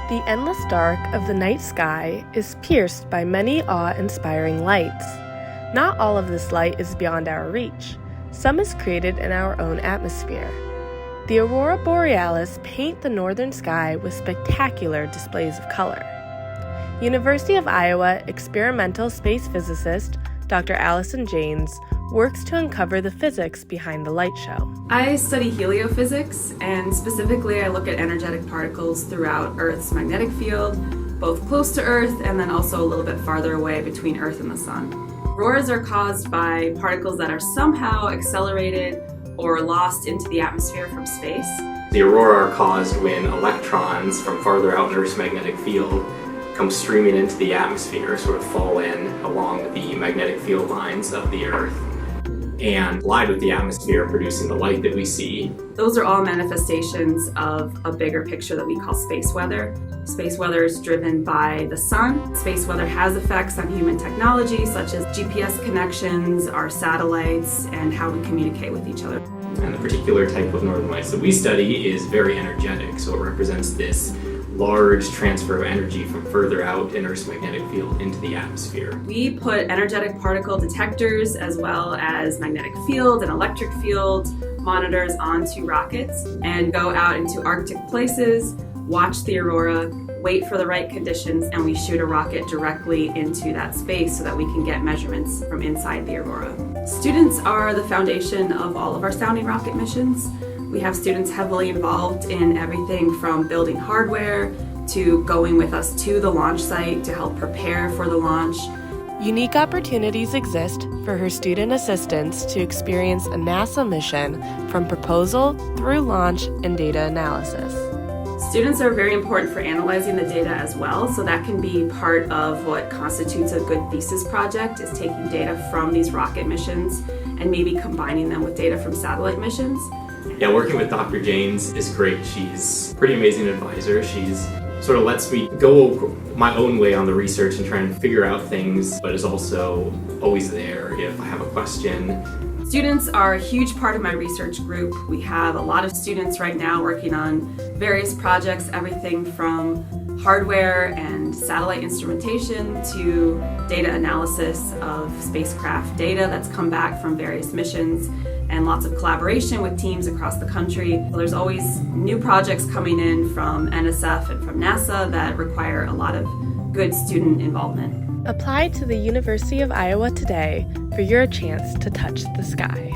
The endless dark of the night sky is pierced by many awe-inspiring lights. Not all of this light is beyond our reach. Some is created in our own atmosphere. The aurora borealis paint the northern sky with spectacular displays of color. University of Iowa experimental space physicist Dr. Allison Jaynes works to uncover the physics behind the light show. I study heliophysics, and specifically I look at energetic particles throughout Earth's magnetic field, both close to Earth and then also a little bit farther away between Earth and the Sun. Auroras are caused by particles that are somehow accelerated or lost into the atmosphere from space. The aurora are caused when electrons from farther out in Earth's magnetic field come streaming into the atmosphere, sort of fall in along the magnetic field lines of the Earth and collide with the atmosphere, producing the light that we see. Those are all manifestations of a bigger picture that we call space weather. Space weather is driven by the sun. Space weather has effects on human technology, such as GPS connections, our satellites, and how we communicate with each other. And the particular type of northern lights that we study is very energetic, so it represents this large transfer of energy from further out in Earth's magnetic field into the atmosphere. We put energetic particle detectors as well as magnetic field and electric field monitors onto rockets and go out into Arctic places, watch the aurora, wait for the right conditions, and we shoot a rocket directly into that space so that we can get measurements from inside the aurora. Students are the foundation of all of our sounding rocket missions. We have students heavily involved in everything from building hardware to going with us to the launch site to help prepare for the launch. Unique opportunities exist for her student assistants to experience a NASA mission from proposal through launch and data analysis. Students are very important for analyzing the data as well, so that can be part of what constitutes a good thesis project, is taking data from these rocket missions and maybe combining them with data from satellite missions. Yeah, working with Dr. Jaynes is great. She's a pretty amazing advisor. She's sort of lets me go my own way on the research and try and figure out things, but is also always there if I have a question. Students are a huge part of my research group. We have a lot of students right now working on various projects, everything from hardware and satellite instrumentation to data analysis of spacecraft data that's come back from various missions, and lots of collaboration with teams across the country. There's always new projects coming in from NSF and from NASA that require a lot of good student involvement. Apply to the University of Iowa today for your chance to touch the sky.